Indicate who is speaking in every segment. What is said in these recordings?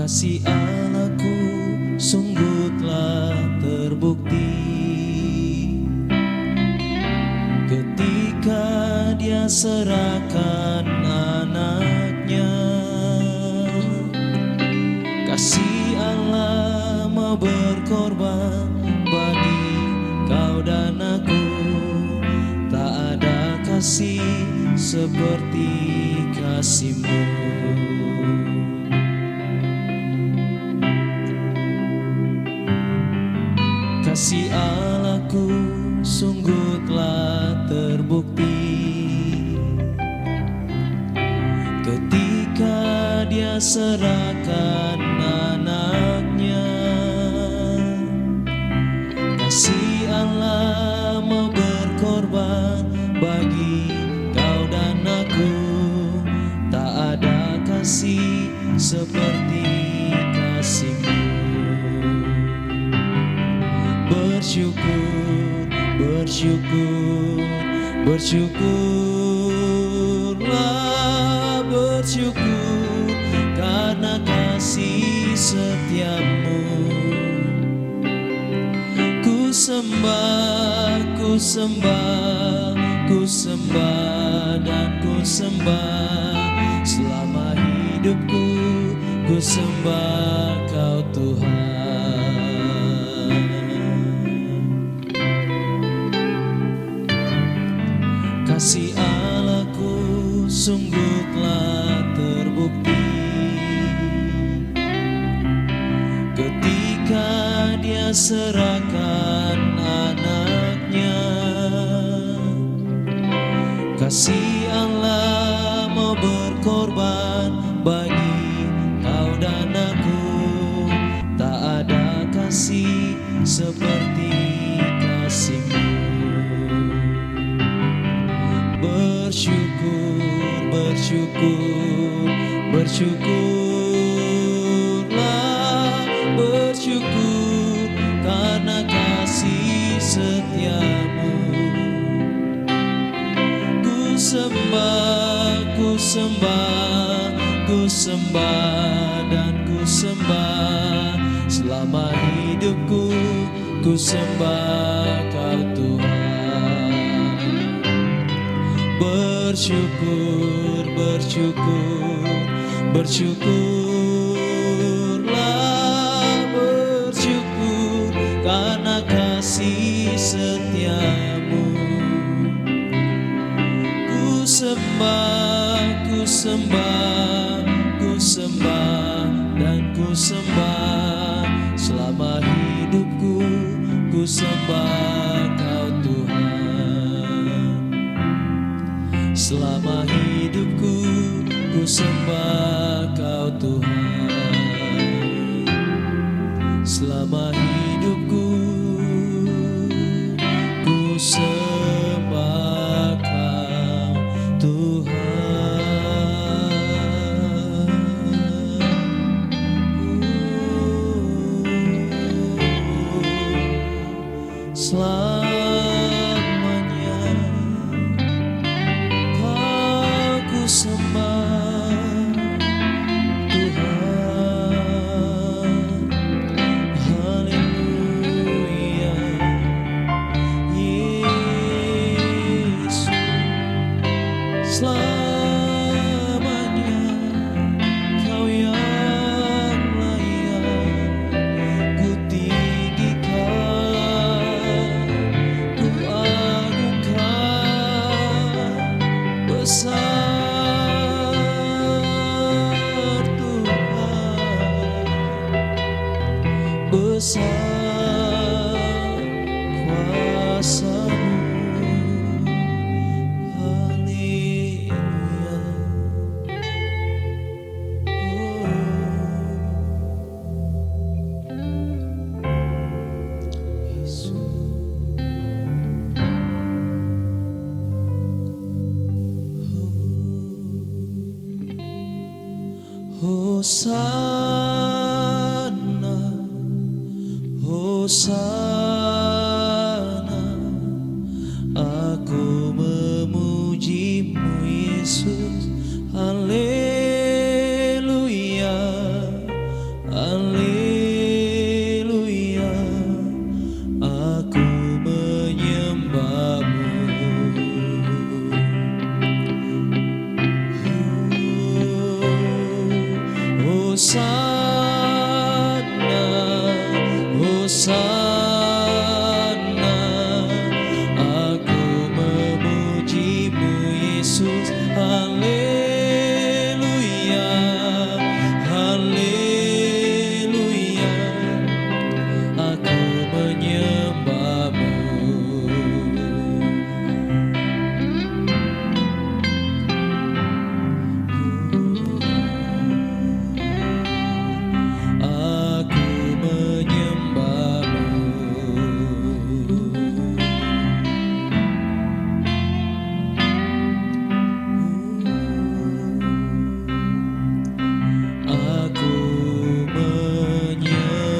Speaker 1: Kasih Allahku sungguh telah terbukti ketika Dia serahkan anaknya. Kasih Allah mau berkorban bagi kau dan aku. Tak ada kasih seperti kasih-Mu. Kasih Allahku sungguh telah terbukti ketika Dia serahkan anaknya. Kasih Allah mau berkorban bagi kau dan aku. Tak ada kasih seperti kasih-Mu. Bersyukur, bersyukur, bersyukurlah, bersyukur karena kasih setia-Mu. Ku sembah, ku sembah, ku sembah dan ku sembah. Selama hidupku ku sembah Kau Tuhan. Kasih Allahku sungguh telah terbukti ketika Dia serahkan anaknya. Kasih Allah mau berkorban bagi kau dan aku. Tak ada kasih seperti kasih-Mu. Bersyukur, bersyukur, bersyukurlah, bersyukur karena kasih setia-Mu. Ku sembah, ku sembah, ku sembah dan ku sembah. Selama hidupku ku sembah Kau Tuhan. Bersyukur, bersyukur, bersyukurlah, bersyukur karena kasih setia-Mu. Ku sembah, ku sembah, ku sembah dan ku sembah. Selama hidupku ku sembah Kau Tuhan. Selama hidupku ku sembah Kau Tuhan. Selama hidupku ku sembah Kau Tuhan. Selamanya Kau sembah Tuhan. Haleluya, Yesus. Selamanya Kau yang layak ku tinggikan, ku agungkan. Besar Tuhan, besar kuasa-Mu. Haleluya. Yesus. Hosana, Hosana, aku memuji-Mu Yesus. Haleluya, Hosana, Hosana, aku memujimu Yesus, haleluya, haleluya, aku menyembahmu. Aku menyembahmu. Aku menyembahmu.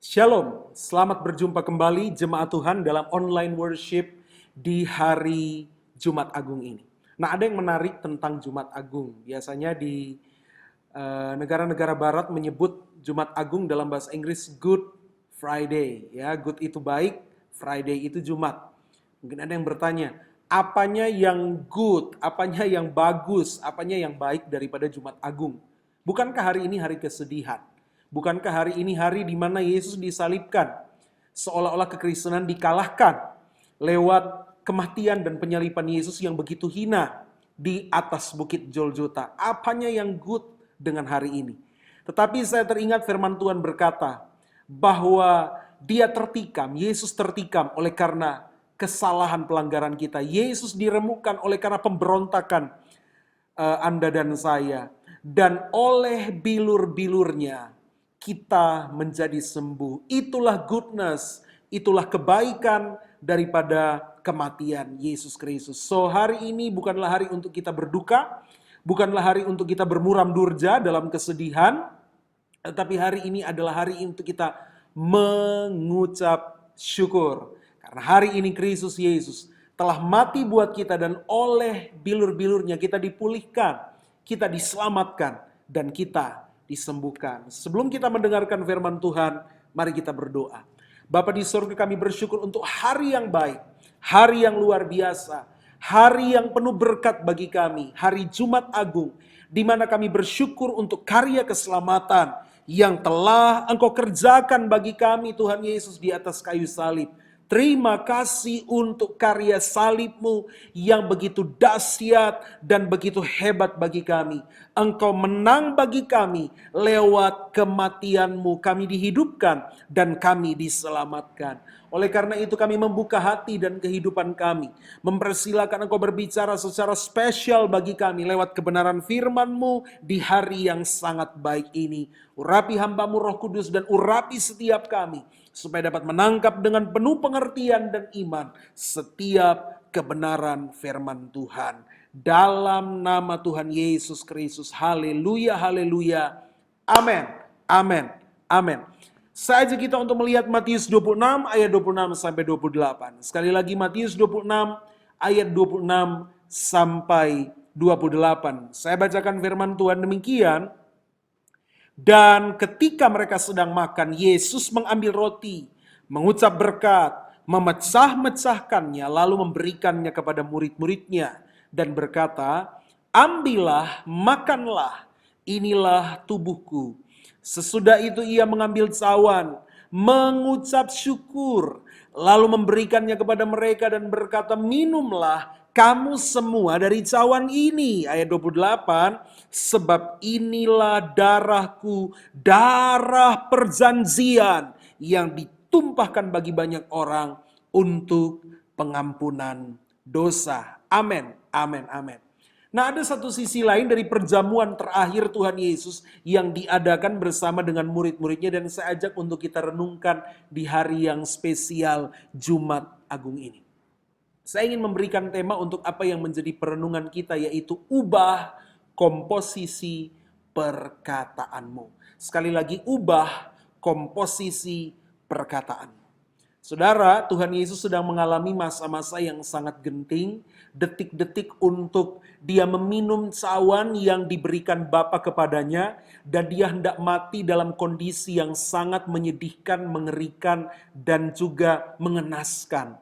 Speaker 2: Shalom, selamat berjumpa kembali jemaat Tuhan dalam online worship di hari Jumat Agung ini. Nah, ada yang menarik tentang Jumat Agung. Biasanya di negara-negara barat menyebut Jumat Agung dalam bahasa Inggris Good Friday. Ya, good itu baik, Friday itu Jumat. Mungkin ada yang bertanya, apanya yang good, apanya yang bagus, apanya yang baik daripada Jumat Agung? Bukankah hari ini hari kesedihan? Bukankah hari ini hari di mana Yesus disalibkan? Seolah-olah kekristenan dikalahkan lewat kematian dan penyaliban Yesus yang begitu hina di atas bukit Golgota. Apanya yang good dengan hari ini? Tetapi saya teringat firman Tuhan berkata bahwa dia tertikam, Yesus tertikam oleh karena kesalahan pelanggaran kita. Yesus diremukkan oleh karena pemberontakan Anda dan saya. Dan oleh bilur-bilurnya kita menjadi sembuh. Itulah goodness, itulah kebaikan daripada kematian Yesus Kristus. So hari ini bukanlah hari untuk kita berduka, bukanlah hari untuk kita bermuram durja dalam kesedihan, tetapi hari ini adalah hari untuk kita mengucap syukur. Karena hari ini Kristus Yesus telah mati buat kita dan oleh bilur-bilurnya kita dipulihkan, kita diselamatkan, dan kita disembuhkan. Sebelum kita mendengarkan firman Tuhan, mari kita berdoa. Bapa di surga, kami bersyukur untuk hari yang baik, hari yang luar biasa, hari yang penuh berkat bagi kami, hari Jumat Agung, di mana kami bersyukur untuk karya keselamatan yang telah Engkau kerjakan bagi kami, Tuhan Yesus, di atas kayu salib. Terima kasih untuk karya salib-Mu yang begitu dahsyat dan begitu hebat bagi kami. Engkau menang bagi kami lewat kematian-Mu. Kami dihidupkan dan kami diselamatkan. Oleh karena itu kami membuka hati dan kehidupan kami. Mempersilakan Engkau berbicara secara spesial bagi kami lewat kebenaran firman-Mu di hari yang sangat baik ini. Urapi hamba-Mu Roh Kudus dan urapi setiap kami, supaya dapat menangkap dengan penuh pengertian dan iman setiap kebenaran firman Tuhan. Dalam nama Tuhan Yesus Kristus. Haleluya, haleluya. Amin, amin, amin. Saya ajak kita untuk melihat Matius 26 ayat 26 sampai 28. Sekali lagi Matius 26 ayat 26 sampai 28. Saya bacakan firman Tuhan demikian. Dan ketika mereka sedang makan, Yesus mengambil roti, mengucap berkat, memecah-mecahkannya, lalu memberikannya kepada murid-muridnya, dan berkata, ambillah, makanlah, inilah tubuhku. Sesudah itu ia mengambil cawan, mengucap syukur, lalu memberikannya kepada mereka dan berkata, minumlah kamu semua dari cawan ini. Ayat 28, sebab inilah darahku, darah perjanjian yang ditumpahkan bagi banyak orang untuk pengampunan dosa. Amin, amin, amin. Nah, ada satu sisi lain dari perjamuan terakhir Tuhan Yesus yang diadakan bersama dengan murid-muridnya, dan saya ajak untuk kita renungkan di hari yang spesial Jumat Agung ini. Saya ingin memberikan tema untuk apa yang menjadi perenungan kita, yaitu ubah komposisi perkataanmu. Sekali lagi, ubah komposisi perkataanmu. Saudara, Tuhan Yesus sedang mengalami masa-masa yang sangat genting, detik-detik untuk dia meminum cawan yang diberikan Bapa kepadanya, dan dia hendak mati dalam kondisi yang sangat menyedihkan, mengerikan, dan juga mengenaskan.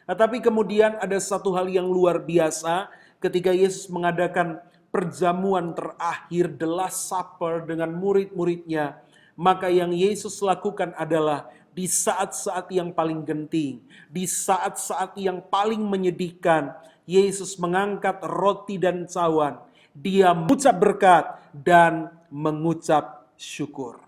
Speaker 2: Tetapi kemudian ada satu hal yang luar biasa ketika Yesus mengadakan perjamuan terakhir, the last supper dengan murid-muridnya. Maka yang Yesus lakukan adalah di saat-saat yang paling genting, di saat-saat yang paling menyedihkan, Yesus mengangkat roti dan cawan. Dia mengucap berkat dan mengucap syukur.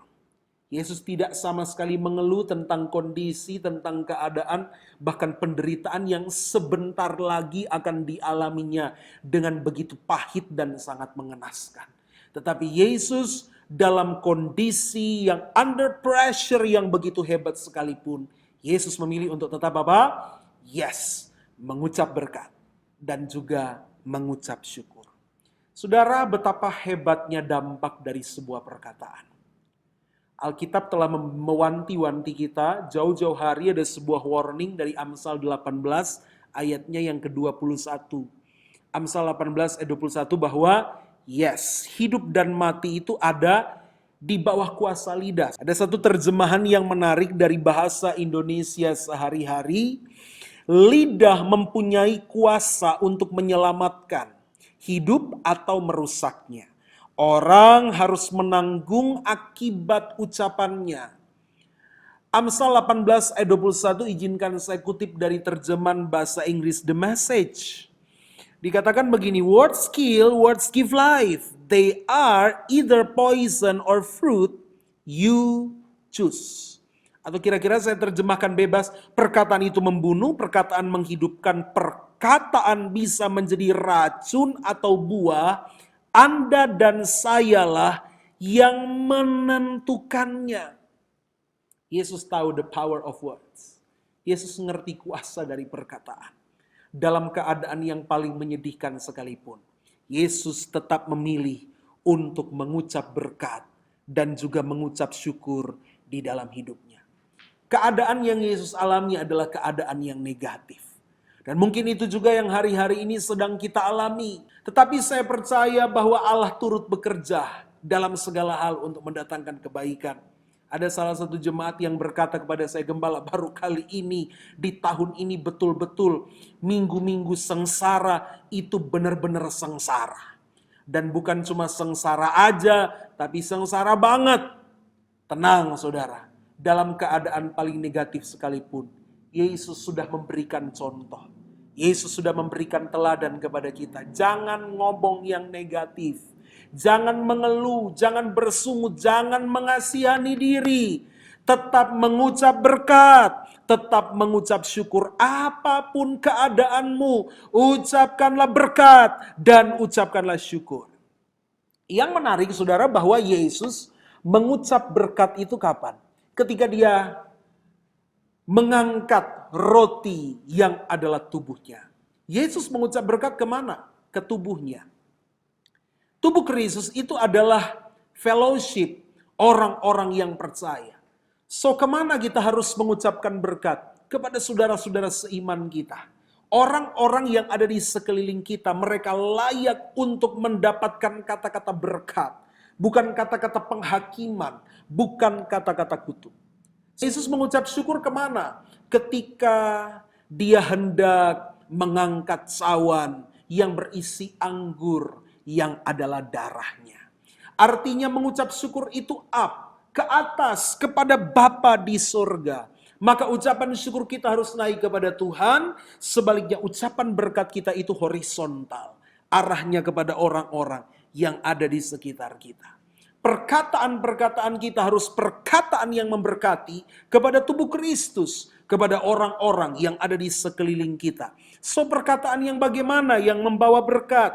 Speaker 2: Yesus tidak sama sekali mengeluh tentang kondisi, tentang keadaan, bahkan penderitaan yang sebentar lagi akan dialaminya dengan begitu pahit dan sangat mengenaskan. Tetapi Yesus dalam kondisi yang under pressure yang begitu hebat sekalipun, Yesus memilih untuk tetap apa? Yes, mengucap berkat dan juga mengucap syukur. Saudara, betapa hebatnya dampak dari sebuah perkataan. Alkitab telah mewanti-wanti kita, jauh-jauh hari ada sebuah warning dari Amsal 18 ayatnya yang ke-21. Amsal 18 ayat 21 bahwa yes, hidup dan mati itu ada di bawah kuasa lidah. Ada satu terjemahan yang menarik dari bahasa Indonesia sehari-hari. Lidah mempunyai kuasa untuk menyelamatkan hidup atau merusaknya. Orang harus menanggung akibat ucapannya. Amsal 18 ayat 21 izinkan saya kutip dari terjemahan bahasa Inggris The Message. Dikatakan begini, words kill, words give life. They are either poison or fruit, you choose. Atau kira-kira saya terjemahkan bebas, perkataan itu membunuh, perkataan menghidupkan, perkataan bisa menjadi racun atau buah. Anda dan sayalah yang menentukannya. Yesus tahu the power of words. Yesus mengerti kuasa dari perkataan. Dalam keadaan yang paling menyedihkan sekalipun, Yesus tetap memilih untuk mengucap berkat dan juga mengucap syukur di dalam hidupnya. Keadaan yang Yesus alami adalah keadaan yang negatif. Dan mungkin itu juga yang hari-hari ini sedang kita alami. Tetapi saya percaya bahwa Allah turut bekerja dalam segala hal untuk mendatangkan kebaikan. Ada salah satu jemaat yang berkata kepada saya, Gembala, baru kali ini di tahun ini betul-betul minggu-minggu sengsara itu benar-benar sengsara. Dan bukan cuma sengsara aja, tapi sengsara banget. Tenang saudara, dalam keadaan paling negatif sekalipun, Yesus sudah memberikan contoh. Yesus sudah memberikan teladan kepada kita. Jangan ngomong yang negatif. Jangan mengeluh, jangan bersungut, jangan mengasihani diri. Tetap mengucap berkat, tetap mengucap syukur. Apapun keadaanmu, ucapkanlah berkat dan ucapkanlah syukur. Yang menarik saudara bahwa Yesus mengucap berkat itu kapan? Ketika dia mengangkat roti yang adalah tubuhnya. Yesus mengucap berkat kemana? Ke tubuhnya. Tubuh Kristus itu adalah fellowship orang-orang yang percaya. So kemana kita harus mengucapkan berkat? Kepada saudara-saudara seiman kita. Orang-orang yang ada di sekeliling kita, mereka layak untuk mendapatkan kata-kata berkat. Bukan kata-kata penghakiman, bukan kata-kata kutuk. Yesus mengucap syukur kemana? Ketika dia hendak mengangkat cawan yang berisi anggur yang adalah darahnya. Artinya mengucap syukur itu up, ke atas, kepada Bapa di surga. Maka ucapan syukur kita harus naik kepada Tuhan, sebaliknya ucapan berkat kita itu horizontal. Arahnya kepada orang-orang yang ada di sekitar kita. Perkataan-perkataan kita harus perkataan yang memberkati kepada tubuh Kristus, kepada orang-orang yang ada di sekeliling kita. So perkataan yang bagaimana yang membawa berkat?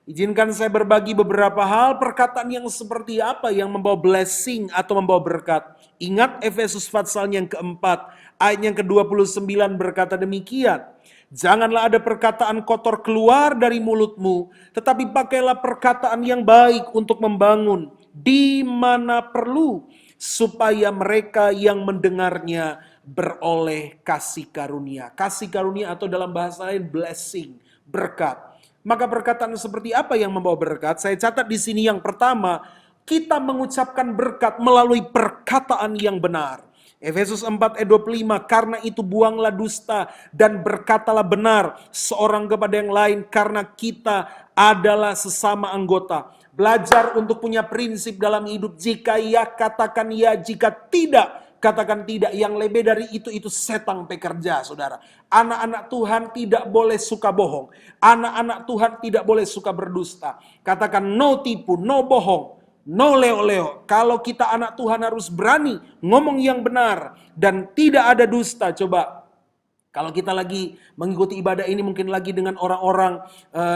Speaker 2: Izinkan saya berbagi beberapa hal, perkataan yang seperti apa yang membawa blessing atau membawa berkat. Ingat Efesus pasal yang keempat, ayat yang ke-29 berkata demikian. Janganlah ada perkataan kotor keluar dari mulutmu, tetapi pakailah perkataan yang baik untuk membangun di mana perlu, supaya mereka yang mendengarnya beroleh kasih karunia. Kasih karunia atau dalam bahasa lain blessing, berkat. Maka perkataan seperti apa yang membawa berkat? Saya catat di sini yang pertama, kita mengucapkan berkat melalui perkataan yang benar. Efesus 4 ayat 25, karena itu buanglah dusta dan berkatalah benar seorang kepada yang lain, karena kita adalah sesama anggota. Belajar untuk punya prinsip dalam hidup, jika ya katakan ya, jika tidak katakan tidak. Yang lebih dari itu setan pekerja, saudara. Anak-anak Tuhan tidak boleh suka bohong. Anak-anak Tuhan tidak boleh suka berdusta. Katakan no tipu, no bohong. No leo-leo. Kalau kita anak Tuhan harus berani ngomong yang benar dan tidak ada dusta. Coba kalau kita lagi mengikuti ibadah ini mungkin lagi dengan orang-orang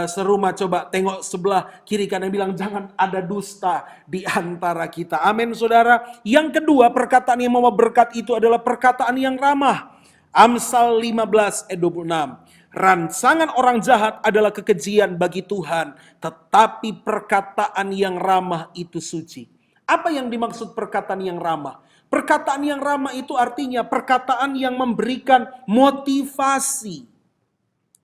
Speaker 2: serumah, coba tengok sebelah kiri kanan, bilang jangan ada dusta di antara kita. Amin, saudara. Yang kedua, perkataan yang membawa berkat itu adalah perkataan yang ramah. Amsal 15 ayat 26. Rancangan orang jahat adalah kekejian bagi Tuhan, tetapi perkataan yang ramah itu suci. Apa yang dimaksud perkataan yang ramah? Perkataan yang ramah itu artinya perkataan yang memberikan motivasi.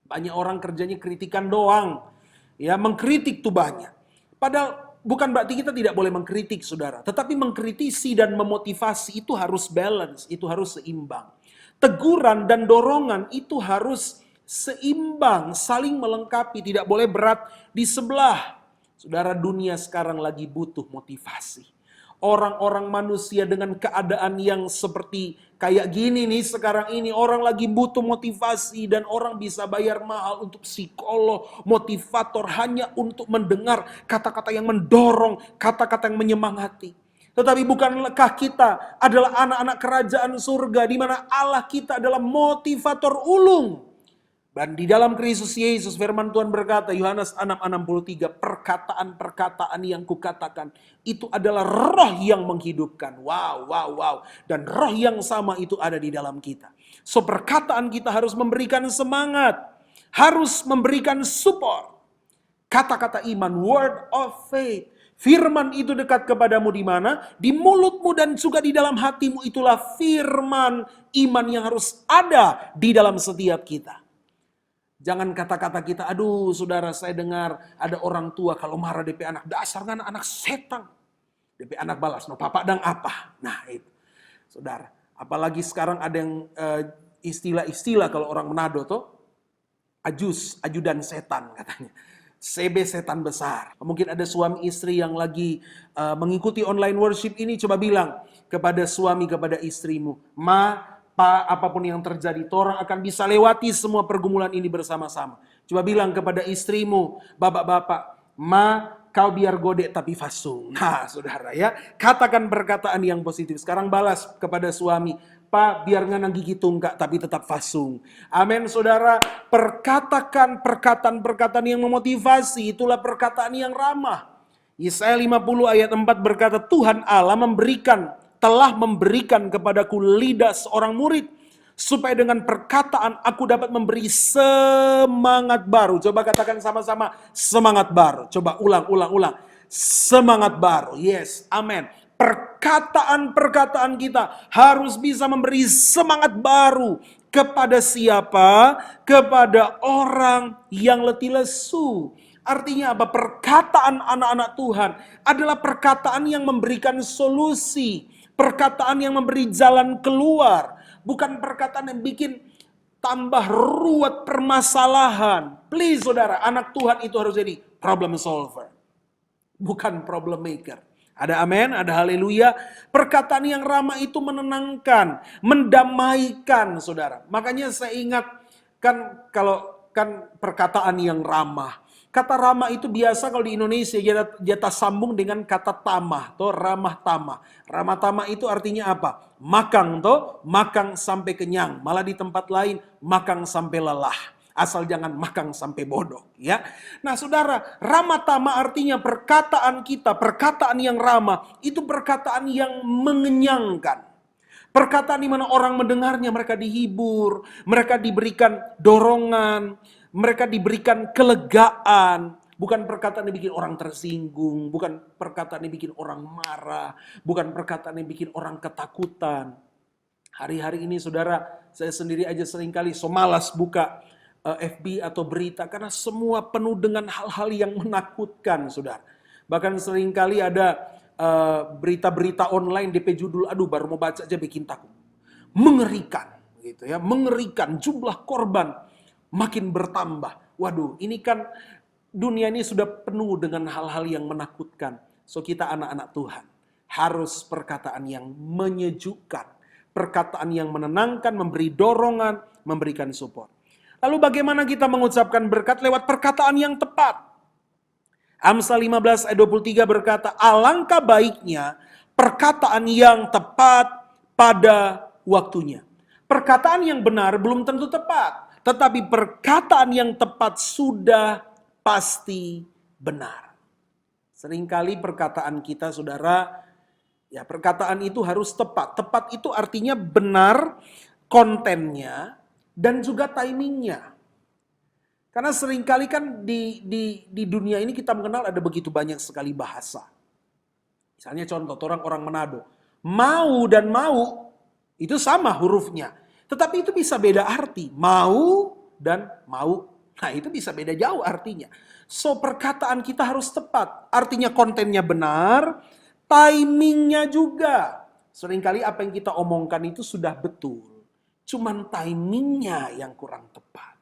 Speaker 2: Banyak orang kerjanya kritikan doang. Ya, mengkritik tuh banyak. Padahal bukan berarti kita tidak boleh mengkritik, saudara. Tetapi mengkritisi dan memotivasi itu harus balance, itu harus seimbang. Teguran dan dorongan itu harus seimbang, saling melengkapi, tidak boleh berat di sebelah. Saudara, dunia sekarang lagi butuh motivasi. Orang-orang manusia dengan keadaan yang seperti kayak gini nih sekarang ini, orang lagi butuh motivasi dan orang bisa bayar mahal untuk psikolog, motivator hanya untuk mendengar kata-kata yang mendorong, kata-kata yang menyemangati. Tetapi bukankah kita adalah anak-anak kerajaan surga di mana Allah kita adalah motivator ulung? Dan di dalam Kristus Yesus firman Tuhan berkata, Yohanes 6:63, perkataan-perkataan yang kukatakan itu adalah roh yang menghidupkan. Wow. Dan roh yang sama itu ada di dalam kita. So perkataan kita harus memberikan semangat, harus memberikan support. Kata-kata iman, word of faith. Firman itu dekat kepadamu di mana? Di mulutmu dan juga di dalam hatimu, itulah firman iman yang harus ada di dalam setiap kita. Jangan kata-kata kita, aduh saudara, saya dengar ada orang tua kalau marah DP anak, dasar anak setan. DP anak balas, no papa dan apa. Nah itu, saudara. Apalagi sekarang ada yang istilah-istilah kalau orang Manado tuh, ajudan setan katanya. CB setan besar. Mungkin ada suami istri yang lagi mengikuti online worship ini, coba bilang kepada suami, kepada istrimu, apapun yang terjadi, orang akan bisa lewati semua pergumulan ini bersama-sama. Coba bilang kepada istrimu, bapak-bapak, kau biar godek tapi fasung. Nah, saudara ya, katakan perkataan yang positif. Sekarang balas kepada suami, Pak, biar nggak gigi tunggak tapi tetap fasung. Amin, saudara. Perkatakan perkataan-perkataan yang memotivasi, itulah perkataan yang ramah. Yesaya 50 ayat 4 berkata, Tuhan Allah telah memberikan kepadaku lidah seorang murid, supaya dengan perkataan aku dapat memberi semangat baru. Coba katakan sama-sama, semangat baru. Coba ulang. Semangat baru. Yes, amin. Perkataan-perkataan kita harus bisa memberi semangat baru. Kepada siapa? Kepada orang yang letih lesu. Artinya apa? Perkataan anak-anak Tuhan adalah perkataan yang memberikan solusi. Perkataan yang memberi jalan keluar. Bukan perkataan yang bikin tambah ruwet permasalahan. Please saudara, anak Tuhan itu harus jadi problem solver. Bukan problem maker. Ada amin, ada haleluya. Perkataan yang ramah itu menenangkan, mendamaikan saudara. Makanya saya ingat kan perkataan yang ramah. Kata ramah itu biasa kalau di Indonesia kita sambung dengan kata tamah, atau ramah tamah. Ramah tamah itu artinya apa? Makang sampai kenyang. Malah di tempat lain makang sampai lelah. Asal jangan makang sampai bodoh, ya. Nah, saudara, ramah tamah artinya perkataan kita, perkataan yang ramah itu perkataan yang mengenyangkan. Perkataan di mana orang mendengarnya, mereka dihibur, mereka diberikan dorongan, mereka diberikan kelegaan. Bukan perkataan yang bikin orang tersinggung, bukan perkataan yang bikin orang marah, bukan perkataan yang bikin orang ketakutan. Hari-hari ini saudara, saya sendiri aja seringkali malas buka FB atau berita karena semua penuh dengan hal-hal yang menakutkan, saudara. Bahkan seringkali ada berita-berita online DP judul, aduh baru mau baca aja bikin takut. Mengerikan, gitu ya, mengerikan, jumlah korban makin bertambah. Waduh, ini kan dunia ini sudah penuh dengan hal-hal yang menakutkan. So kita anak-anak Tuhan harus perkataan yang menyejukkan, perkataan yang menenangkan, memberi dorongan, memberikan support. Lalu bagaimana kita mengucapkan berkat? Lewat perkataan yang tepat. Amsal 15 ayat 23 berkata, alangkah baiknya perkataan yang tepat pada waktunya. Perkataan yang benar belum tentu tepat, tetapi perkataan yang tepat sudah pasti benar. Seringkali perkataan kita, saudara, ya perkataan itu harus tepat. Tepat itu artinya benar kontennya dan juga timingnya. Karena seringkali kan di dunia ini kita mengenal ada begitu banyak sekali bahasa. Misalnya contoh, orang Manado. Mau dan mau itu sama hurufnya. Tetapi itu bisa beda arti. Mau dan mau. Nah itu bisa beda jauh artinya. So perkataan kita harus tepat. Artinya kontennya benar, timingnya juga. Seringkali apa yang kita omongkan itu sudah betul. Cuman timingnya yang kurang tepat.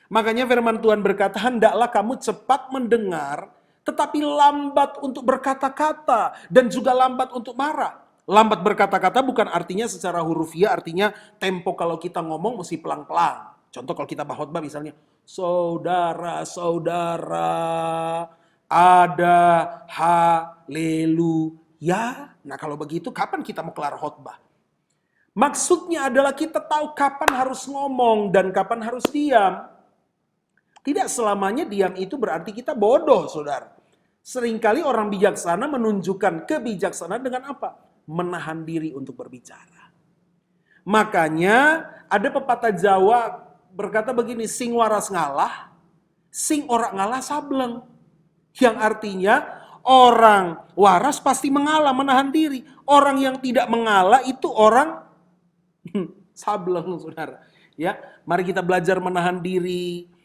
Speaker 2: Makanya firman Tuhan berkata, hendaklah kamu cepat mendengar, tetapi lambat untuk berkata-kata, dan juga lambat untuk marah. Lambat berkata-kata bukan artinya secara hurufiah, artinya tempo kalau kita ngomong mesti pelan-pelan. Contoh kalau kita khotbah misalnya, saudara-saudara, ada haleluya. Nah kalau begitu kapan kita mau kelar khotbah? Maksudnya adalah kita tahu kapan harus ngomong dan kapan harus diam. Tidak selamanya diam itu berarti kita bodoh, saudara. Seringkali orang bijaksana menunjukkan kebijaksanaan dengan apa? Menahan diri untuk berbicara. Makanya ada pepatah Jawa berkata begini, sing waras ngalah, sing ora ngalah sableng. Yang artinya orang waras pasti mengalah, menahan diri. Orang yang tidak mengalah itu orang sableng, saudara. Ya, mari kita belajar menahan diri.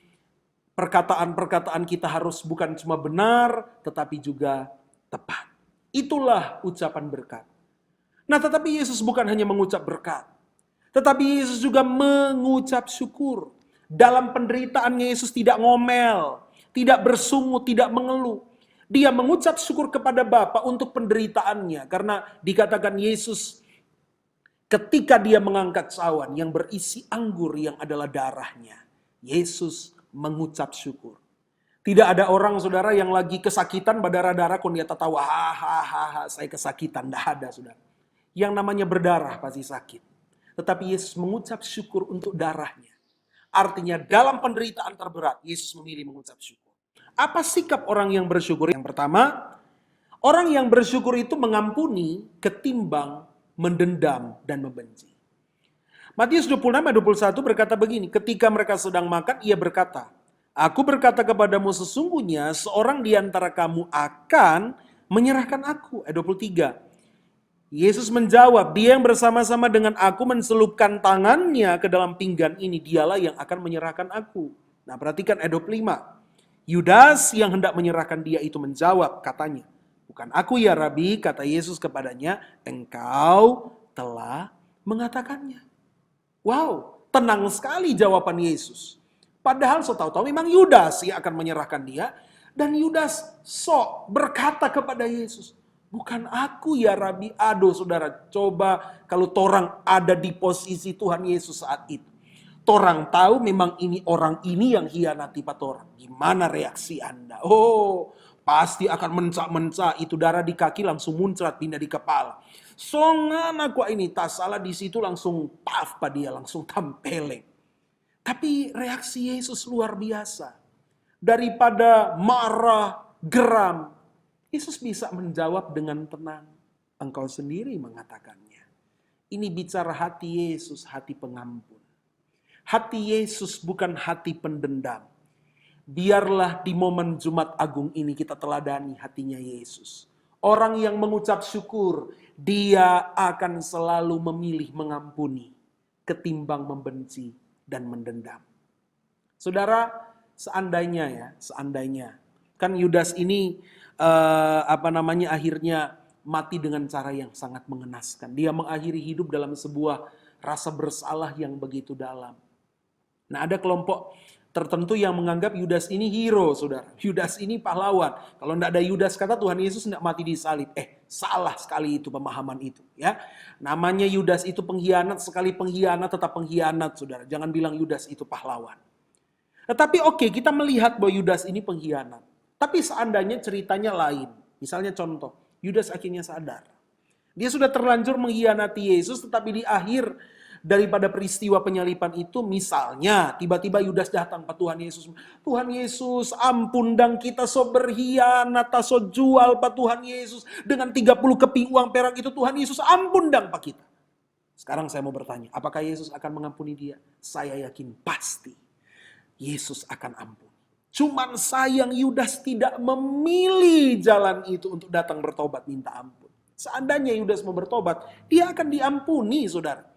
Speaker 2: Perkataan-perkataan kita harus bukan cuma benar, tetapi juga tepat. Itulah ucapan berkat. Nah, tetapi Yesus bukan hanya mengucap berkat, tetapi Yesus juga mengucap syukur. Dalam penderitaannya Yesus tidak ngomel, tidak bersungut, tidak mengeluh. Dia mengucap syukur kepada Bapa untuk penderitaannya, karena dikatakan Yesus ketika dia mengangkat cawan yang berisi anggur yang adalah darahnya, Yesus mengucap syukur. Tidak ada orang, saudara, yang lagi kesakitan berdarah-darah kon dia tertawa, hahaha, saya kesakitan. Tidak ada, saudara. Yang namanya berdarah pasti sakit. Tetapi Yesus mengucap syukur untuk darahnya. Artinya dalam penderitaan terberat, Yesus memilih mengucap syukur. Apa sikap orang yang bersyukur? Yang pertama, orang yang bersyukur itu mengampuni ketimbang mendendam dan membenci. Matius 26 ayat 21 berkata begini, ketika mereka sedang makan, ia berkata, aku berkata kepadamu sesungguhnya seorang di antara kamu akan menyerahkan aku. Ayat 23, Yesus menjawab, dia yang bersama-sama dengan aku menselupkan tangannya ke dalam pinggan ini, dialah yang akan menyerahkan aku. Nah perhatikan ayat 25, Yudas yang hendak menyerahkan dia itu menjawab, katanya, bukan aku ya Rabi, kata Yesus kepadanya, engkau telah mengatakannya. Wow, tenang sekali jawaban Yesus. Padahal so tahu-tahu memang Yudas yang akan menyerahkan dia. Dan Yudas berkata kepada Yesus, bukan aku ya Rabi. Aduh saudara, coba kalau torang ada di posisi Tuhan Yesus saat itu. Torang tahu memang ini orang ini yang hianati patorang. Gimana reaksi Anda? Oh, pasti akan mencak-mencak. Itu darah di kaki langsung muncrat pindah di kepala. Songan aku ini tak salah di situ langsung paf pada dia langsung tampeleng. Tapi reaksi Yesus luar biasa. Daripada marah, geram, Yesus bisa menjawab dengan tenang. Engkau sendiri mengatakannya. Ini bicara hati Yesus, hati pengampun. Hati Yesus bukan hati pendendam. Biarlah di momen Jumat Agung ini kita teladani hatinya Yesus. Orang yang mengucap syukur, dia akan selalu memilih mengampuni ketimbang membenci dan mendendam. Saudara, seandainya kan Yudas ini akhirnya mati dengan cara yang sangat mengenaskan. Dia mengakhiri hidup dalam sebuah rasa bersalah yang begitu dalam. Nah, ada kelompok tertentu yang menganggap Yudas ini hero, saudara. Yudas ini pahlawan. Kalau tidak ada Yudas, kata Tuhan Yesus tidak mati di salib. Salah sekali itu pemahaman itu. Ya, namanya Yudas itu pengkhianat, sekali pengkhianat tetap pengkhianat, saudara. Jangan bilang Yudas itu pahlawan. Tetapi oke, kita melihat bahwa Yudas ini pengkhianat. Tapi seandainya ceritanya lain. Misalnya contoh, Yudas akhirnya sadar. Dia sudah terlanjur mengkhianati Yesus, tetapi di akhir daripada peristiwa penyalipan itu, misalnya tiba-tiba Yudas datang ke Tuhan Yesus. Tuhan Yesus, ampun dang kita so berkhianat, so jual Pak Tuhan Yesus. Dengan 30 keping uang perak itu, Tuhan Yesus ampun dang Pak kita. Sekarang saya mau bertanya, apakah Yesus akan mengampuni dia? Saya yakin pasti Yesus akan ampun. Cuman sayang Yudas tidak memilih jalan itu untuk datang bertobat minta ampun. Seandainya Yudas mau bertobat, dia akan diampuni, saudara.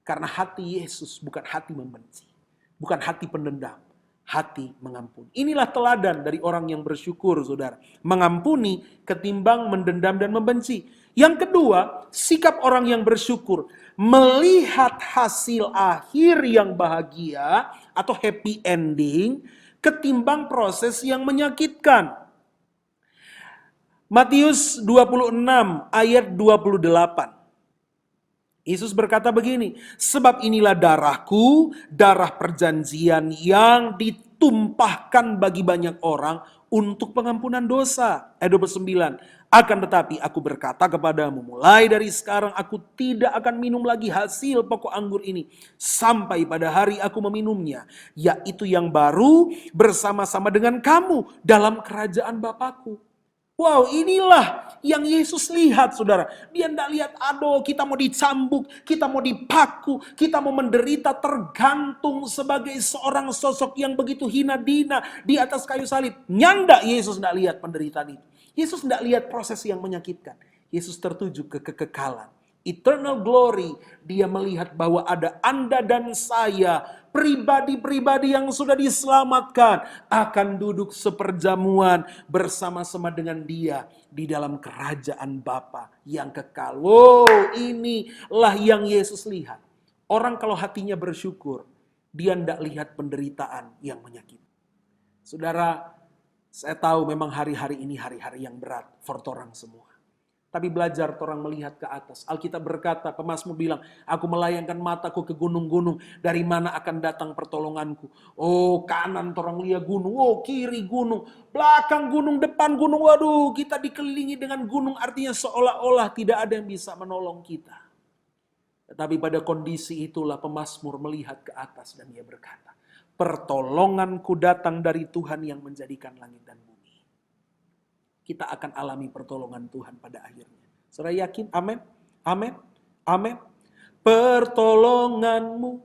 Speaker 2: Karena hati Yesus bukan hati membenci, bukan hati pendendam, hati mengampuni. Inilah teladan dari orang yang bersyukur, saudara. Mengampuni ketimbang mendendam dan membenci. Yang kedua, sikap orang yang bersyukur. Melihat hasil akhir yang bahagia atau happy ending ketimbang proses yang menyakitkan. Matius 26 ayat 28. Yesus berkata begini, sebab inilah darahku, darah perjanjian yang ditumpahkan bagi banyak orang untuk pengampunan dosa. Ayat 29, akan tetapi aku berkata kepadamu, mulai dari sekarang aku tidak akan minum lagi hasil pokok anggur ini, sampai pada hari aku meminumnya, yaitu yang baru bersama-sama dengan kamu dalam kerajaan Bapakku. Wow, inilah yang Yesus lihat, saudara. Dia tidak lihat, aduh kita mau dicambuk, kita mau dipaku, kita mau menderita tergantung sebagai seorang sosok yang begitu hina dina di atas kayu salib. Nyanda Yesus tidak lihat penderitaan itu. Yesus tidak lihat proses yang menyakitkan. Yesus tertuju ke kekekalan. Eternal glory, dia melihat bahwa ada Anda dan saya, pribadi-pribadi yang sudah diselamatkan, akan duduk seperjamuan bersama-sama dengan dia di dalam kerajaan Bapa yang kekal. Wow, inilah yang Yesus lihat. Orang kalau hatinya bersyukur, dia tidak lihat penderitaan yang menyakiti. Saudara, saya tahu memang hari-hari ini hari-hari yang berat for orang semua. Tapi belajar orang melihat ke atas. Alkitab berkata, pemazmur bilang, aku melayangkan mataku ke gunung-gunung. Dari mana akan datang pertolonganku? Oh, kanan orang lihat gunung. Oh, kiri gunung. Belakang gunung, depan gunung. Waduh, kita dikelilingi dengan gunung. Artinya seolah-olah tidak ada yang bisa menolong kita. Tetapi pada kondisi itulah pemazmur melihat ke atas dan dia berkata, pertolonganku datang dari Tuhan yang menjadikan langit dan bumi. Kita akan alami pertolongan Tuhan pada akhirnya. Saudara yakin? Amin? Amin? Amin? Pertolonganmu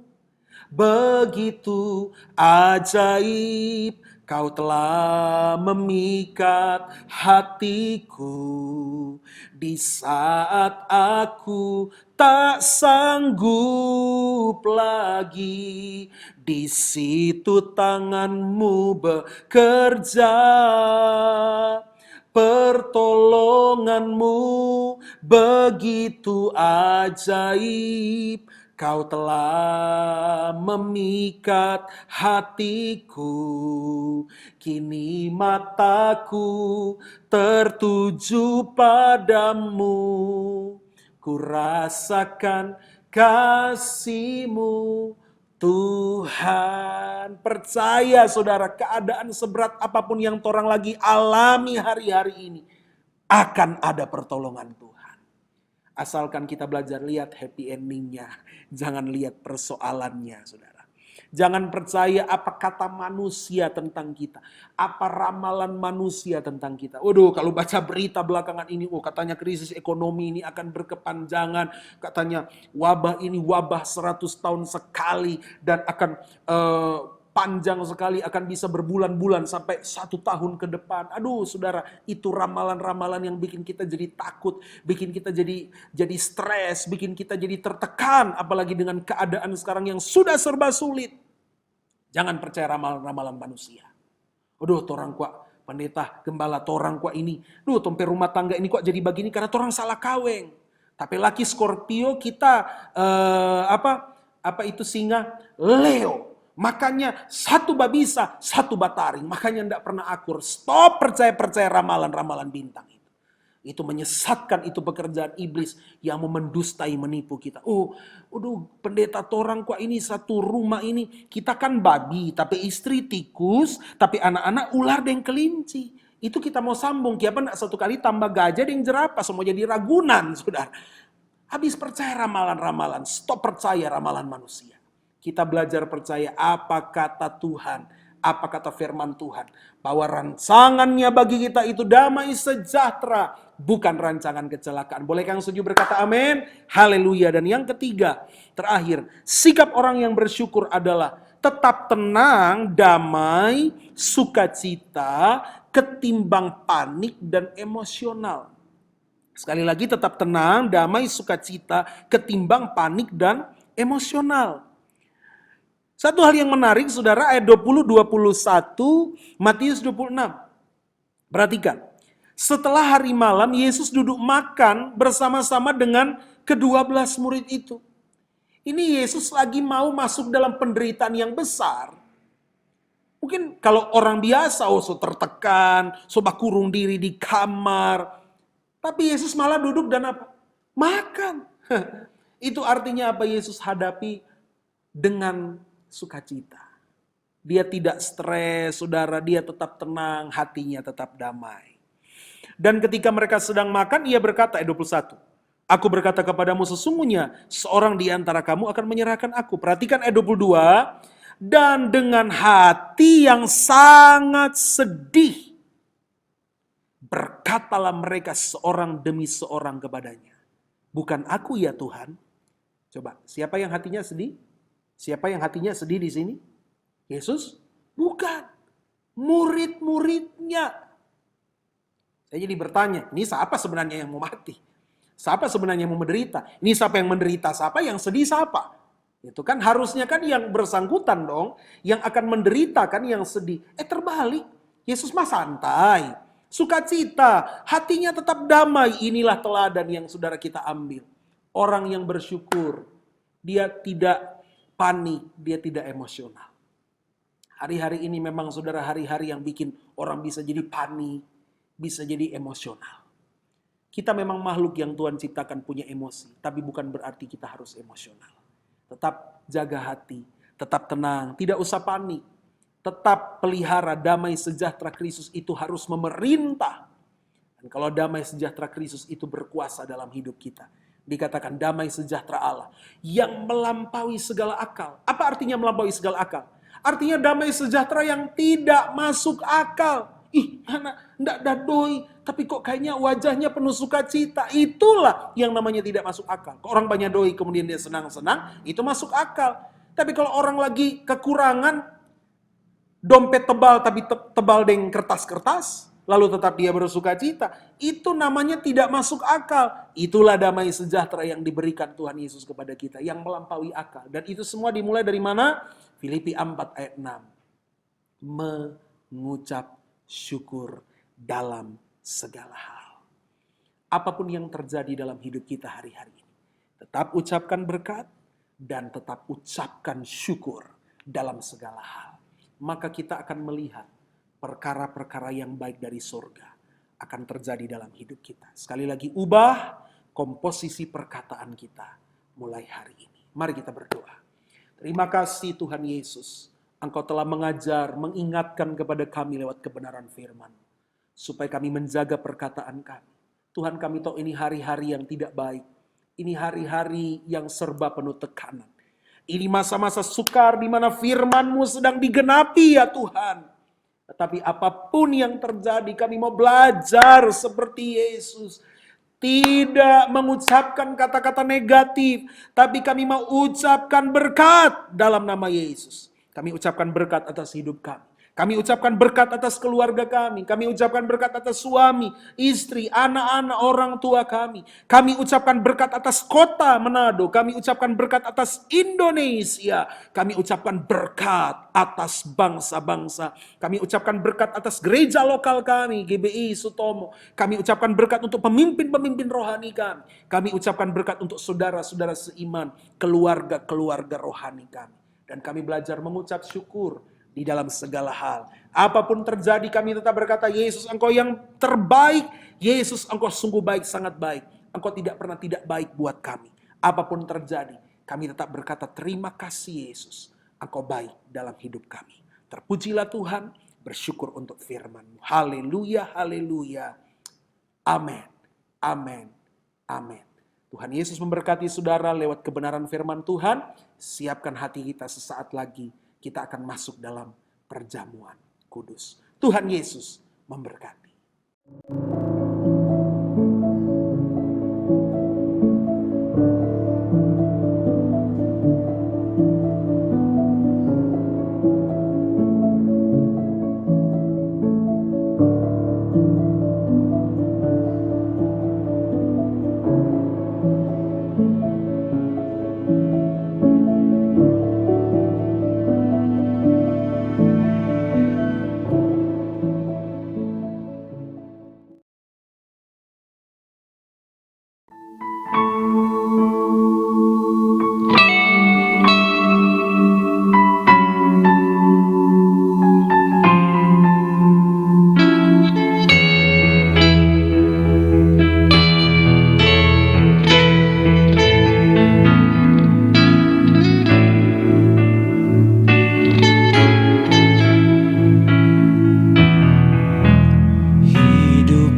Speaker 2: begitu ajaib, kau telah memikat hatiku di saat aku tak sanggup lagi. Di situ tanganmu bekerja. Pertolonganmu begitu ajaib, kau telah memikat hatiku. Kini mataku tertuju padamu, ku rasakan kasih-Mu Tuhan. Percaya saudara, keadaan seberat apapun yang orang lagi alami hari-hari ini, akan ada pertolongan Tuhan. Asalkan kita belajar lihat happy endingnya, jangan lihat persoalannya, saudara. Jangan percaya apa kata manusia tentang kita. Apa ramalan manusia tentang kita. Waduh, kalau baca berita belakangan ini, katanya krisis ekonomi ini akan berkepanjangan. Katanya wabah ini wabah 100 tahun sekali dan akan panjang sekali, akan bisa berbulan-bulan sampai 1 tahun ke depan. Aduh saudara, itu ramalan-ramalan yang bikin kita jadi takut, bikin kita jadi stres, bikin kita jadi tertekan, apalagi dengan keadaan sekarang yang sudah serba sulit. Jangan percaya ramalan-ramalan manusia. Aduh, torang kuat pendeta, gembala, torang kuat ini. Duh, tompe rumah tangga ini kok jadi begini karena torang salah kaweng. Tapi laki Scorpio kita apa itu singa Leo. Makanya satu babisa, satu bataring. Makanya tidak pernah akur. Stop percaya ramalan-ramalan bintang itu. Itu menyesatkan, itu pekerjaan iblis yang mendustai, menipu kita. Pendeta torang kok ini satu rumah ini. Kita kan babi, tapi istri tikus, tapi anak-anak ular dan kelinci. Itu kita mau sambung, kiapa nak satu kali tambah gajah dan jerapah, semua jadi ragunan, saudara. Habis percaya ramalan-ramalan, stop percaya ramalan manusia. Kita belajar percaya apa kata Tuhan, apa kata firman Tuhan. Bahwa rancangannya bagi kita itu damai sejahtera, bukan rancangan kecelakaan. Boleh yang setuju berkata amin? Haleluya. Dan yang ketiga, terakhir, sikap orang yang bersyukur adalah tetap tenang, damai, sukacita, ketimbang panik dan emosional. Sekali lagi, tetap tenang, damai, sukacita, ketimbang panik dan emosional. Satu hal yang menarik, saudara, ayat 20-21, Matius 26. Perhatikan. Setelah hari malam, Yesus duduk makan bersama-sama dengan ke-12 murid itu. Ini Yesus lagi mau masuk dalam penderitaan yang besar. Mungkin kalau orang biasa, so tertekan, so kurung diri di kamar. Tapi Yesus malah duduk dan apa? Makan. Itu artinya apa? Yesus hadapi dengan sukacita. Dia tidak stres, saudara. Dia tetap tenang, hatinya tetap damai. Dan ketika mereka sedang makan, ia berkata, ayat 21. Aku berkata kepadamu sesungguhnya, seorang di antara kamu akan menyerahkan aku. Perhatikan ayat 22. Dan dengan hati yang sangat sedih, berkatalah mereka seorang demi seorang kepadanya. Bukan aku ya Tuhan. Coba, siapa yang hatinya sedih? Siapa yang hatinya sedih di sini? Yesus? Bukan. Murid-muridnya. Saya jadi bertanya, ini siapa sebenarnya yang mau mati? Siapa sebenarnya yang mau menderita? Ini siapa yang menderita? Siapa yang sedih? Siapa? Itu kan harusnya kan yang bersangkutan dong. Yang akan menderita kan yang sedih. Terbalik. Yesus mah santai. Sukacita. Hatinya tetap damai. Inilah teladan yang saudara kita ambil. Orang yang bersyukur. Dia tidak panik, dia tidak emosional. Hari-hari ini memang saudara hari-hari yang bikin orang bisa jadi panik, bisa jadi emosional. Kita memang makhluk yang Tuhan ciptakan punya emosi, tapi bukan berarti kita harus emosional. Tetap jaga hati, tetap tenang, tidak usah panik. Tetap pelihara damai sejahtera Kristus itu harus memerintah. Dan kalau damai sejahtera Kristus itu berkuasa dalam hidup kita, dikatakan damai sejahtera Allah yang melampaui segala akal. Apa artinya melampaui segala akal? Artinya damai sejahtera yang tidak masuk akal. Anak enggak dadoi, tapi kok kayaknya wajahnya penuh sukacita. Itulah yang namanya tidak masuk akal. Kalau orang banyak doi kemudian dia senang-senang, itu masuk akal. Tapi kalau orang lagi kekurangan, dompet tebal tapi tebal dengan kertas-kertas, lalu tetap dia bersukacita, itu namanya tidak masuk akal. Itulah damai sejahtera yang diberikan Tuhan Yesus kepada kita, yang melampaui akal. Dan itu semua dimulai dari mana? Filipi 4 ayat 6. Mengucap syukur dalam segala hal. Apapun yang terjadi dalam hidup kita hari-hari ini, tetap ucapkan berkat dan tetap ucapkan syukur dalam segala hal. Maka kita akan melihat perkara-perkara yang baik dari surga akan terjadi dalam hidup kita. Sekali lagi, ubah komposisi perkataan kita mulai hari ini. Mari kita berdoa. Terima kasih Tuhan Yesus. Engkau telah mengajar, mengingatkan kepada kami lewat kebenaran firman. Supaya kami menjaga perkataan kami. Tuhan, kami tahu ini hari-hari yang tidak baik. Ini hari-hari yang serba penuh tekanan. Ini masa-masa sukar di mana firman-Mu sedang digenapi ya Tuhan. Tetapi apapun yang terjadi, kami mau belajar seperti Yesus. Tidak mengucapkan kata-kata negatif, tapi kami mau ucapkan berkat dalam nama Yesus. Kami ucapkan berkat atas hidup kami. Kami ucapkan berkat atas keluarga kami. Kami ucapkan berkat atas suami, istri, anak-anak, orang tua kami. Kami ucapkan berkat atas kota Manado. Kami ucapkan berkat atas Indonesia. Kami ucapkan berkat atas bangsa-bangsa. Kami ucapkan berkat atas gereja lokal kami, GBI Sutomo. Kami ucapkan berkat untuk pemimpin-pemimpin rohani kami. Kami ucapkan berkat untuk saudara-saudara seiman, keluarga-keluarga rohani kami. Dan kami belajar mengucap syukur di dalam segala hal. Apapun terjadi kami tetap berkata, Yesus Engkau yang terbaik. Yesus Engkau sungguh baik, sangat baik. Engkau tidak pernah tidak baik buat kami. Apapun terjadi kami tetap berkata terima kasih Yesus. Engkau baik dalam hidup kami. Terpujilah Tuhan, bersyukur untuk firman-Mu. Haleluya, haleluya. Amin, amin, amin. Tuhan Yesus memberkati saudara lewat kebenaran firman Tuhan. Siapkan hati kita, sesaat lagi kita akan masuk dalam perjamuan kudus. Tuhan Yesus memberkati.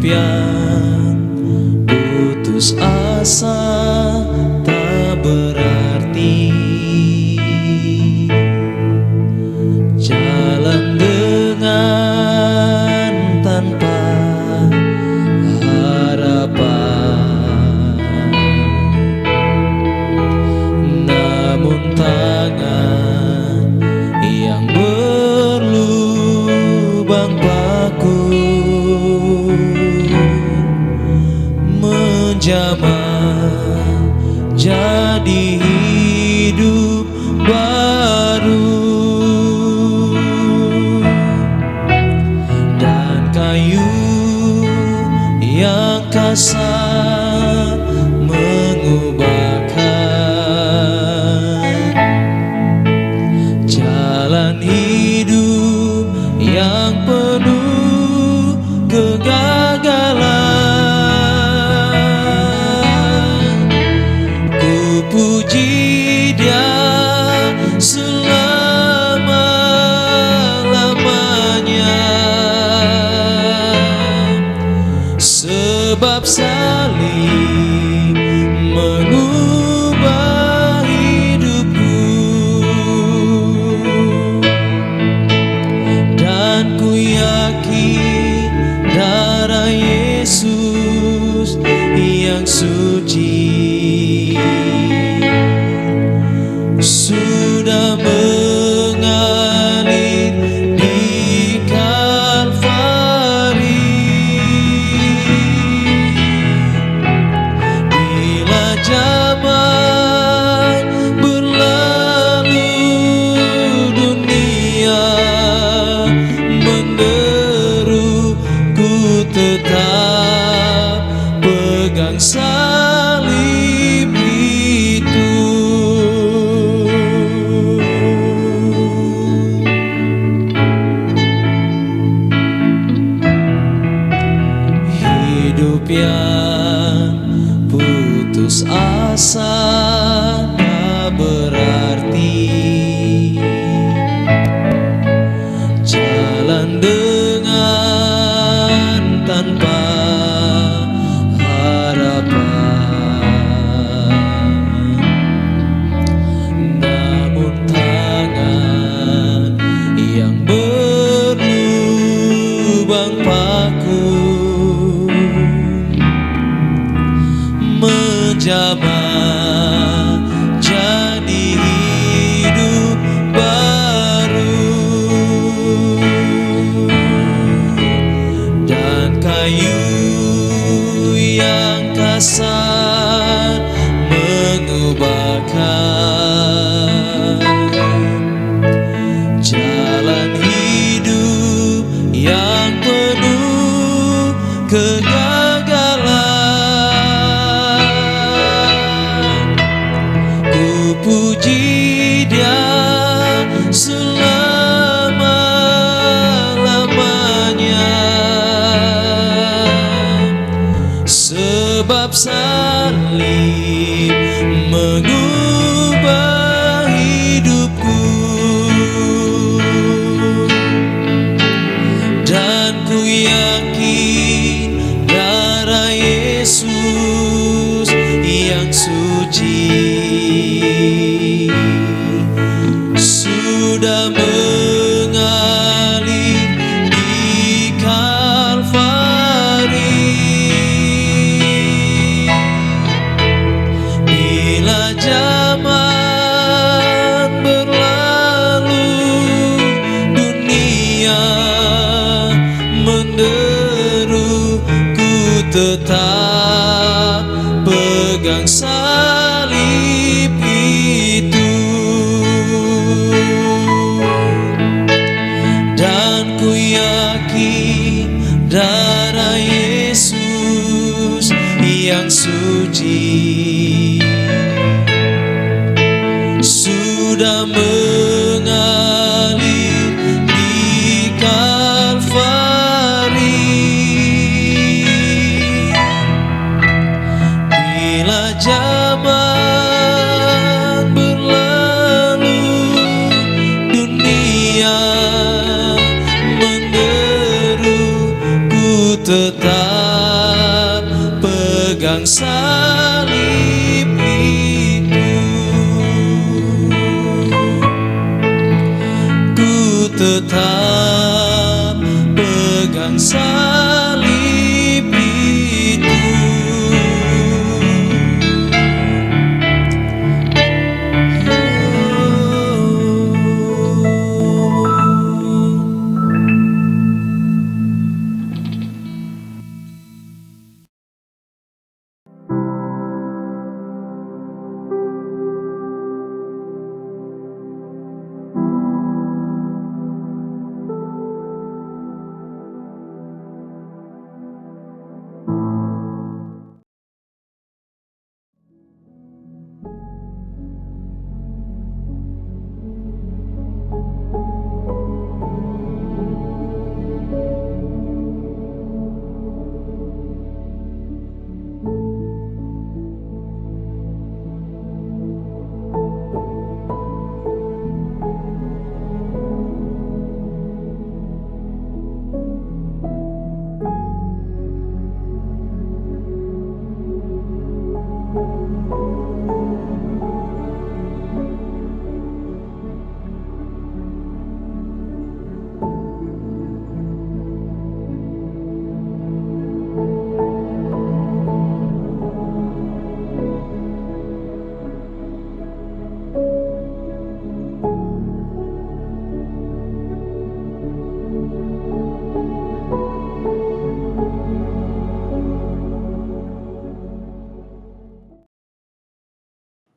Speaker 1: Yang putus asa tak berarti, jalan dengan tanpa harapan, namun tangan yang berlubang paku menjamah jadi hidup baru, dan kayu yang kasar mengubahkan jalan hidup yang penuh kegagalan. Puji Dia selama-lamanya, sebab salib mengubah hidupku, dan ku yakin darah Yesus yang suci sudah mengalir di Kalvari. Bila zaman berlalu, dunia menderu, ku tetap pegang salib itu. Hidup yang putus asa tak berarti, jalan dengan tanpa harapan, menjamah jadi hidup baru, dan kayu yang kasar mengubahkan jalan hidup yang penuh kegagalan. Ku puji Dia selama-lamanya, sebab salib mengubah hidupku, dan ku yakin darah Yesus yang suci sudah mengalir di Kalvari. Bila zaman berlalu, dunia menderu, ku tetap pegang salib itu, dan ku yakin darah Yesus yang suci sudah mengalir di Kalvari. Bila zaman berlalu, dunia menderu, ku tetap pegang salib itu, ku tetap pegang salib itu.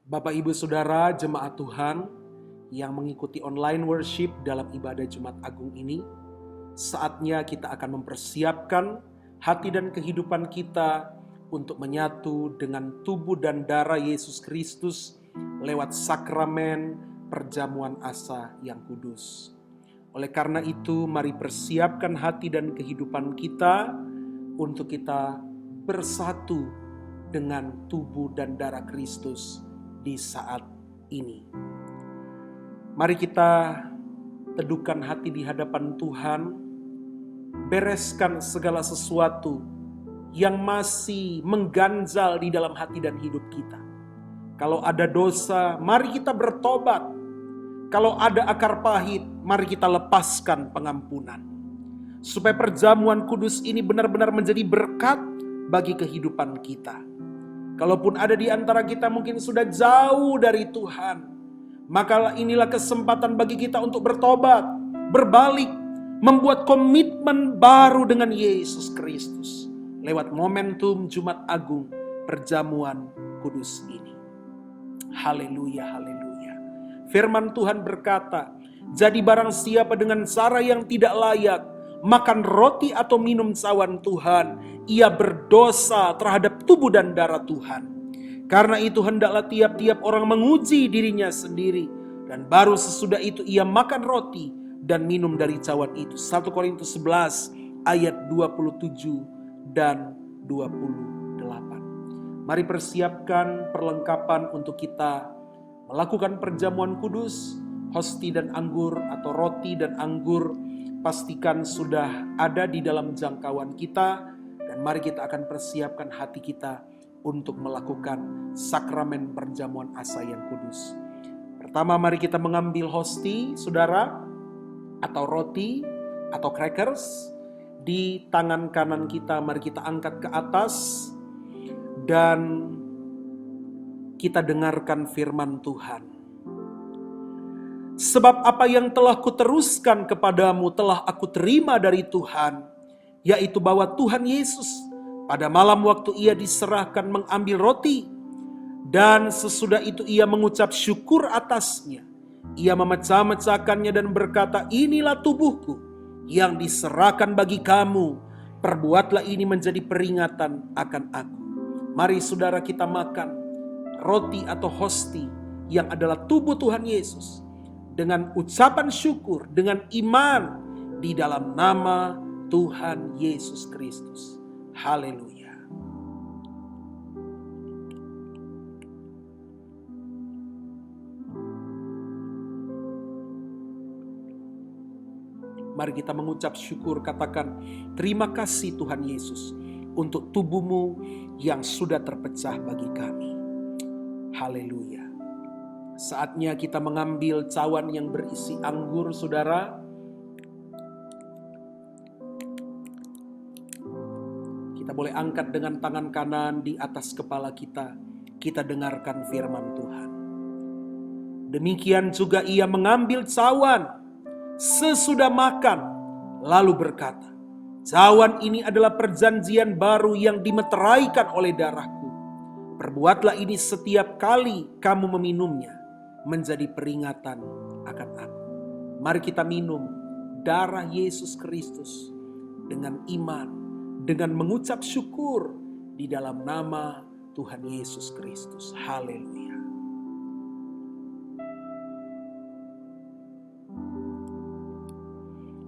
Speaker 2: Bapak Ibu Saudara jemaat Tuhan yang mengikuti online worship dalam ibadah Jumat Agung ini, saatnya kita akan mempersiapkan hati dan kehidupan kita untuk menyatu dengan tubuh dan darah Yesus Kristus lewat sakramen perjamuan asa yang kudus. Oleh karena itu, mari persiapkan hati dan kehidupan kita untuk kita bersatu dengan tubuh dan darah Kristus di saat ini. Mari kita teduhkan hati di hadapan Tuhan, bereskan segala sesuatu yang masih mengganjal di dalam hati dan hidup kita. Kalau ada dosa, mari kita bertobat. Kalau ada akar pahit, mari kita lepaskan pengampunan. Supaya perjamuan kudus ini benar-benar menjadi berkat bagi kehidupan kita. Kalaupun ada di antara kita mungkin sudah jauh dari Tuhan, maka inilah kesempatan bagi kita untuk bertobat, berbalik, membuat komitmen baru dengan Yesus Kristus lewat momentum Jumat Agung perjamuan kudus ini. Haleluya, haleluya. Firman Tuhan berkata, jadi barang siapa dengan cara yang tidak layak makan roti atau minum cawan Tuhan, ia berdosa terhadap tubuh dan darah Tuhan. Karena itu hendaklah tiap-tiap orang menguji dirinya sendiri, dan baru sesudah itu ia makan roti dan minum dari cawan itu. 1 Korintus 11 ayat 27 dan 28. Mari persiapkan perlengkapan untuk kita melakukan perjamuan kudus. Hosti dan anggur atau roti dan anggur pastikan sudah ada di dalam jangkauan kita. Dan mari kita akan persiapkan hati kita untuk melakukan sakramen perjamuan asa yang kudus. Pertama, mari kita mengambil hosti, saudara, atau roti, atau crackers. Di tangan kanan kita, mari kita angkat ke atas. Dan kita dengarkan firman Tuhan. Sebab apa yang telah kuteruskan kepadamu telah aku terima dari Tuhan, yaitu bahwa Tuhan Yesus pada malam waktu ia diserahkan mengambil roti, dan sesudah itu ia mengucap syukur atasnya. Ia memecah-mecahkannya dan berkata, inilah tubuhku yang diserahkan bagi kamu, perbuatlah ini menjadi peringatan akan aku. Mari saudara kita makan roti atau hosti yang adalah tubuh Tuhan Yesus dengan ucapan syukur, dengan iman di dalam nama Tuhan Yesus Kristus. Haleluya. Mari kita mengucap syukur, katakan terima kasih Tuhan Yesus untuk tubuhmu yang sudah terpecah bagi kami. Haleluya. Saatnya kita mengambil cawan yang berisi anggur, saudara. Kita boleh angkat dengan tangan kanan di atas kepala kita. Kita dengarkan firman Tuhan. Demikian juga ia mengambil cawan sesudah makan, lalu berkata, cawan ini adalah perjanjian baru yang dimeteraikan oleh darahku. Perbuatlah ini setiap kali kamu meminumnya, menjadi peringatan akan aku. Mari kita minum darah Yesus Kristus dengan iman, dengan mengucap syukur di dalam nama Tuhan Yesus Kristus. Haleluya.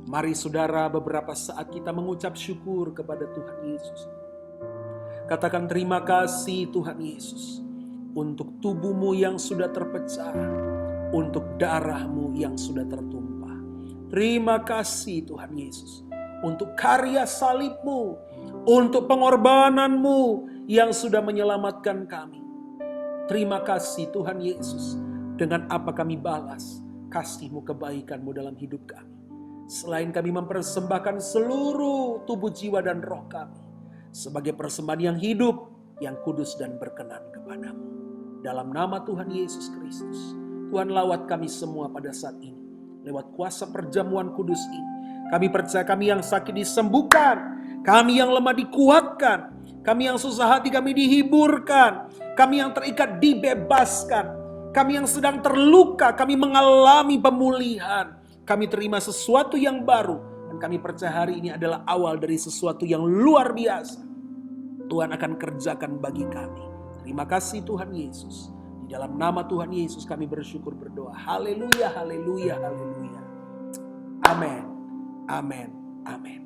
Speaker 2: Mari saudara, beberapa saat kita mengucap syukur kepada Tuhan Yesus. Katakan terima kasih Tuhan Yesus untuk tubuhmu yang sudah terpecah, untuk darahmu yang sudah tertumpah. Terima kasih Tuhan Yesus untuk karya salibmu, untuk pengorbananmu yang sudah menyelamatkan kami. Terima kasih Tuhan Yesus, dengan apa kami balas kasih-Mu, kebaikan-Mu dalam hidup kami. Selain kami mempersembahkan seluruh tubuh, jiwa, dan roh kami sebagai persembahan yang hidup, yang kudus dan berkenan kepadamu. Dalam nama Tuhan Yesus Kristus, Tuhan lawat kami semua pada saat ini. Lewat kuasa perjamuan kudus ini, kami percaya kami yang sakit disembuhkan, kami yang lemah dikuatkan, kami yang susah hati kami dihiburkan, kami yang terikat dibebaskan, kami yang sedang terluka kami mengalami pemulihan. Kami terima sesuatu yang baru, dan kami percaya hari ini adalah awal dari sesuatu yang luar biasa. Tuhan akan kerjakan bagi kami. Terima kasih Tuhan Yesus. Di dalam nama Tuhan Yesus kami bersyukur berdoa. Haleluya, haleluya, haleluya. Amin, amin, amin.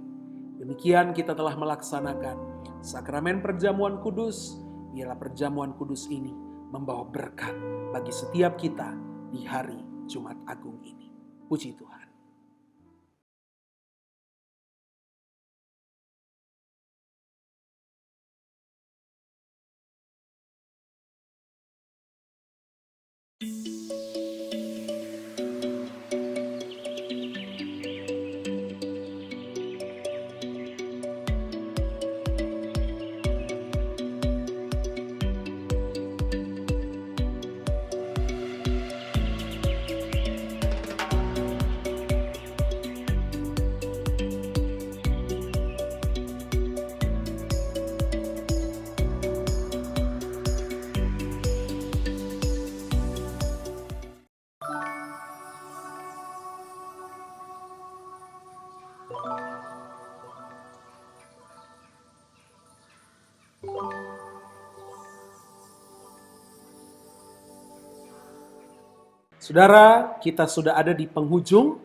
Speaker 2: Demikian kita telah melaksanakan sakramen perjamuan kudus. Biarlah perjamuan kudus ini membawa berkat bagi setiap kita di hari Jumat Agung ini. Puji Tuhan. Saudara, kita sudah ada di penghujung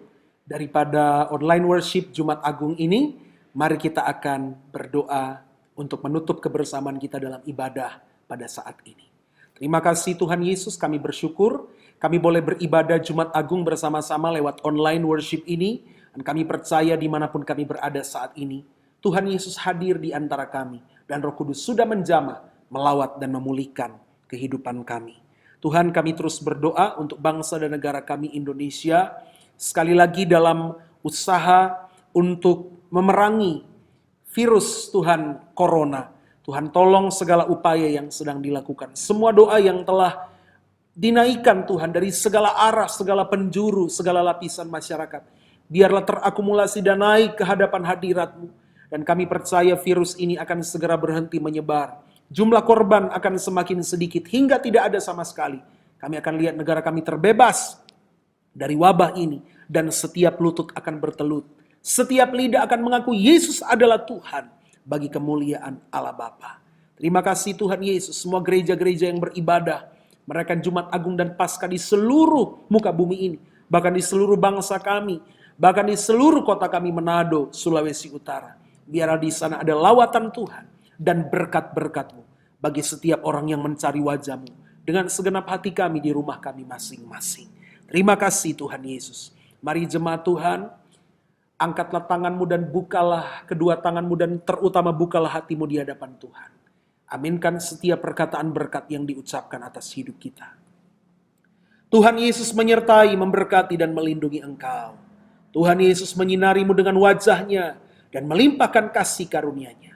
Speaker 2: daripada online worship Jumat Agung ini. Mari kita akan berdoa untuk menutup kebersamaan kita dalam ibadah pada saat ini. Terima kasih Tuhan Yesus, kami bersyukur kami boleh beribadah Jumat Agung bersama-sama lewat online worship ini. Dan kami percaya dimanapun kami berada saat ini, Tuhan Yesus hadir di antara kami. Dan Roh Kudus sudah menjamah, melawat dan memulihkan kehidupan kami. Tuhan, kami terus berdoa untuk bangsa dan negara kami Indonesia. Sekali lagi dalam usaha untuk memerangi virus Tuhan corona. Tuhan tolong segala upaya yang sedang dilakukan. Semua doa yang telah dinaikkan Tuhan dari segala arah, segala penjuru, segala lapisan masyarakat. Biarlah terakumulasi dan naik ke hadapan hadirat-Mu. Dan kami percaya virus ini akan segera berhenti menyebar. Jumlah korban akan semakin sedikit hingga tidak ada sama sekali. Kami akan lihat negara kami terbebas dari wabah ini. Dan setiap lutut akan bertelut. Setiap lidah akan mengaku Yesus adalah Tuhan bagi kemuliaan Allah Bapa. Terima kasih Tuhan Yesus. Semua gereja-gereja yang beribadah merayakan Jumat Agung dan Paskah di seluruh muka bumi ini. Bahkan di seluruh bangsa kami. Bahkan di seluruh kota kami Manado, Sulawesi Utara. Biarlah di sana ada lawatan Tuhan dan berkat-berkat-Mu bagi setiap orang yang mencari wajah-Mu dengan segenap hati kami di rumah kami masing-masing. Terima kasih Tuhan Yesus. Mari jemaat Tuhan, angkatlah tanganmu dan bukalah kedua tanganmu dan terutama bukalah hatimu di hadapan Tuhan. Aminkan setiap perkataan berkat yang diucapkan atas hidup kita. Tuhan Yesus menyertai, memberkati dan melindungi engkau. Tuhan Yesus menyinarimu dengan wajah-Nya dan melimpahkan kasih karunia-Nya.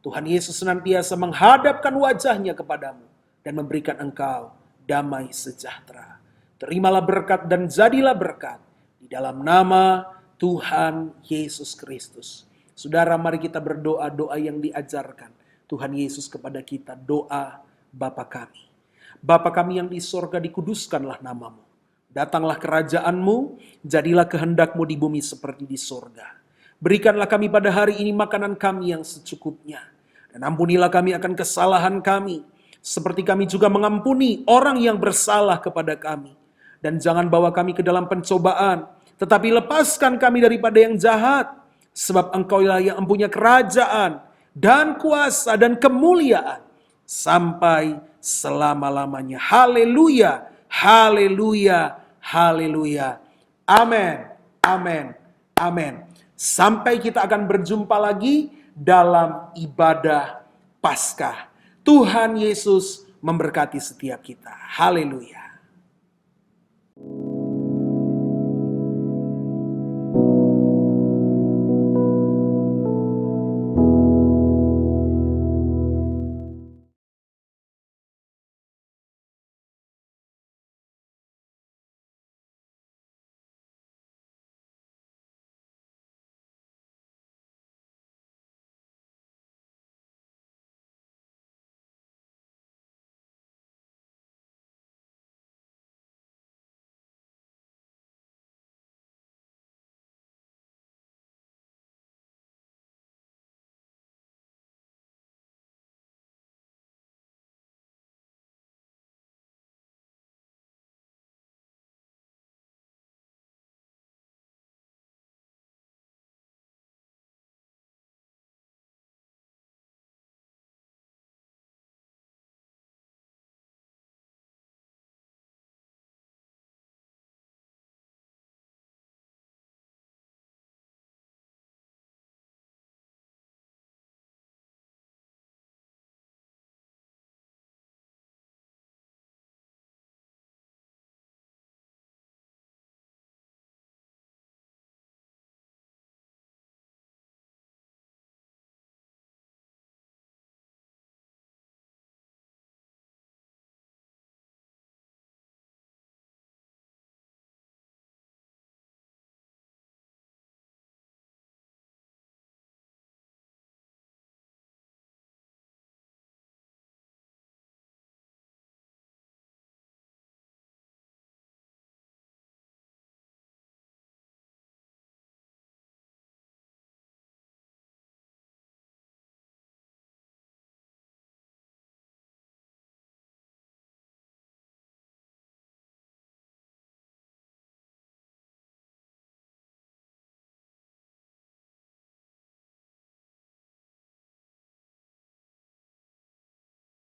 Speaker 2: Tuhan Yesus senantiasa menghadapkan wajah-Nya kepadamu dan memberikan engkau damai sejahtera. Terimalah berkat dan jadilah berkat di dalam nama Tuhan Yesus Kristus. Saudara, mari kita berdoa doa yang diajarkan Tuhan Yesus kepada kita. Doa Bapa kami. Bapa kami yang di sorga, dikuduskanlah namamu. Datanglah kerajaan-Mu, jadilah kehendak-Mu di bumi seperti di sorga. Berikanlah kami pada hari ini makanan kami yang secukupnya. Dan ampunilah kami akan kesalahan kami, seperti kami juga mengampuni orang yang bersalah kepada kami. Dan jangan bawa kami ke dalam pencobaan, tetapi lepaskan kami daripada yang jahat. Sebab Engkau-lah yang mempunyai kerajaan dan kuasa dan kemuliaan sampai selama-lamanya. Haleluya, haleluya, haleluya. Amin, amin, amin. Sampai kita akan berjumpa lagi dalam ibadah Paskah. Tuhan Yesus memberkati setiap kita. Haleluya.